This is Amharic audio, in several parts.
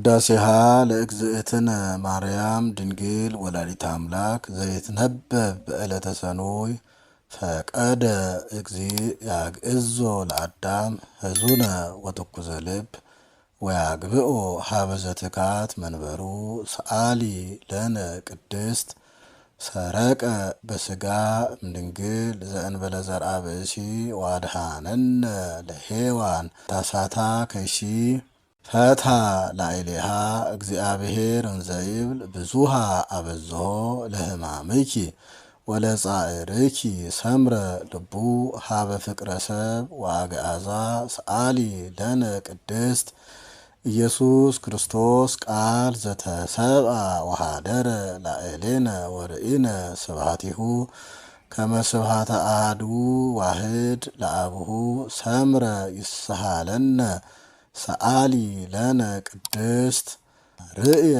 ውዳሴሃ ለእግዝእትነ ማርያም ድንግል ወላዲተ አምላክ ዘይትነበብ በዕለተ ሰኑይ ፈቀደ እግዚእ ያግዕዞ ለአዳም ሕዙነ ወትኩዘ ልብ ወያግብኦ ሀበ ዘትካት መንበሩ ሰአሊ ለነ ቅድስት ሰረቀ በስጋ እምድንግል ዘእንበለ ዘርአ ብእሲ ዋድሃነነ ለሔዋን ታሳታ ከይሲ ፈታ ላዕሌሃ እግዚአብሔር እንዘይብል ብዙሃ አበዝሖ ለሕማምኪ ወለጻዕርኪ ሰምረ ልቡ ሀበ ፍቅረ ሰብ ወአግዓዛ ሰአሊ ለነ ቅድስት ኢየሱስ ክርስቶስ ቃል ዘተሰብአ ወሃደረ ላዕሌነ ወርኢነ ስብሐቲሁ ከመ ስብሐተ አሐዱ ዋሕድ ለአብሁ ሰምረ ይስሐለነ ሰአሊ ለነ ቅድስት ርእየ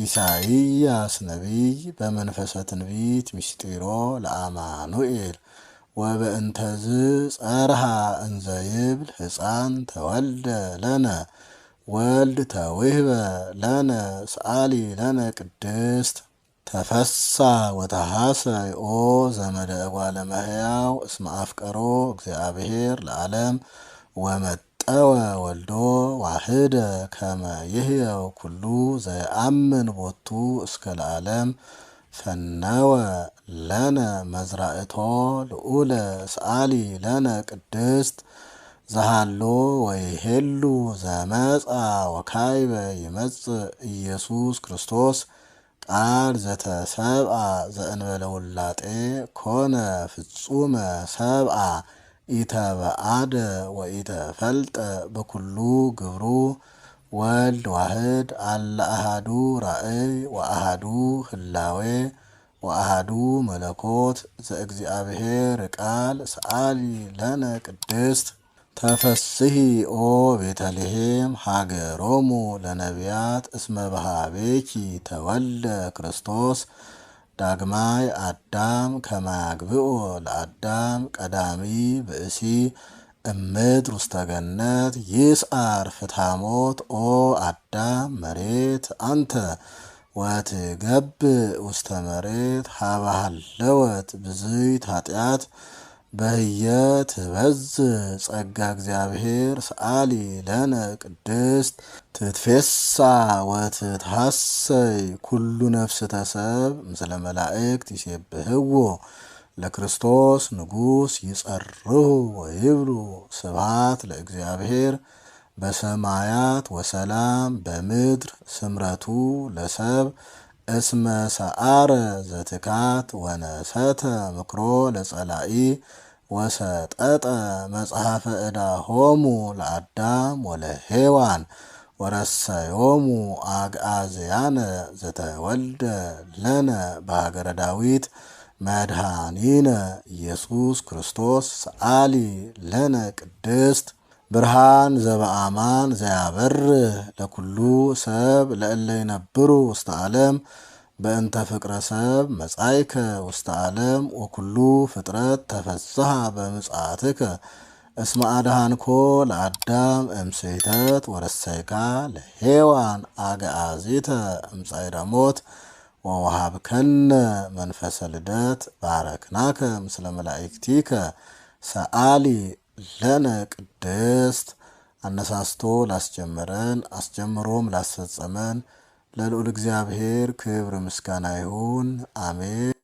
ኢሳይያስ ነቢይ በመንፈሰ ትንቢት ምስጢሮ ለአማኑኤል ወበእንተዝ ጸርሃ እንዘይብል ሕፃን ተወልደ ለነ ወልድ ተውህበ ለነ ሰአሊ ለነ ቅድስት ተፈሳ ወተሐሰይ ኦ ዘመደ እጓለ እመሕያው እስመ አፍቀሮ እግዚአብሔር ለዓለም ወመጠወ ወልዶ ዋሕደ ከመ ይሕየው ኩሉ ዘየአምን ቦቱ እስከ ለዓለም ፈነወ ለነ መዝራእቶ ልዑለ ሰአሊ ለነ ቅድስት ዘሃሎ ወይሄሉ ዘመጻ ወካይበ ይመጽእ ኢየሱስ ክርስቶስ ቃል ዘተሰብአ ዘእንበለ ውላጤ ኮነ ፍጹመ ሰብአ ኢተበአደ ወኢተፈልጠ በኩሉ ግብሩ ወልድ ዋሕድ አለ አሐዱ ራእይ ወአሐዱ ህላዌ ወአሐዱ መለኮት ዘእግዚአብሔር ቃል ሰአሊ ለነ ቅድስት ተፈስሒ ኦ ቤተልሔም ሃገሮሙ ለነቢያት እስመ በሃቤኪ ተወልደ ክርስቶስ ዳግማይ አዳም ከማያግብኦ ለአዳም ቀዳሚ ብእሲ እምድር ውስተ ገነት ይስዓር ፍትሐሞት ኦ አዳም መሬት አንተ ወትገብእ ውስተ መሬት ሀበ ሀለወት ብዝይት ኃጢአት በህየ ትበዝሕ ጸጋ እግዚአብሔር ሰአሊ ለነ ቅድስት ትትፌሳ ወትትሐሰይ ኩሉ ነፍስተ ሰብ ምስለ መላእክት ይሴብሕዎ ለክርስቶስ ንጉሥ ይጸርሁ ወይብሉ ስብሐት ለእግዚአብሔር በሰማያት ወሰላም በምድር ስምረቱ ለሰብ እስመ ሰአረ ዘትካት ወነሰተ ምክሮ ለጸላኢ ወሰጠጠ መጽሐፈ ዕዳሆሙ ለአዳም ወለሔዋን ወረሰዮሙ አግዓዝያነ ዘተወልደ ለነ በሀገረ ዳዊት መድኃኒነ ኢየሱስ ክርስቶስ ሰአሊ ለነ ቅድስት ብርሃን ዘበአማን ዘያበርህ ለኩሉ ሰብ ለእለ ይነብሩ ውስተ ዓለም በእንተ ፍቅረ ሰብ መጻይከ ውስተ ዓለም ወኩሉ ፍጥረት ተፈስሐ በምጽአትከ እስመ አድኃንኮ ለአዳም እምስሕተት ወረሰይካ ለሔዋን አግዓዚተ እምጻዕረ ሞት ወወሃብከነ መንፈሰ ልደት ባረክናከ ምስለ መላእክቲከ ሰአሊ ለነ ቅድስት። አነሳስቶ ላስጀመረን አስጀምሮም ላስፈጸመን ለልዑል እግዚአብሔር ክብር ምስጋና ይሁን፣ አሜን።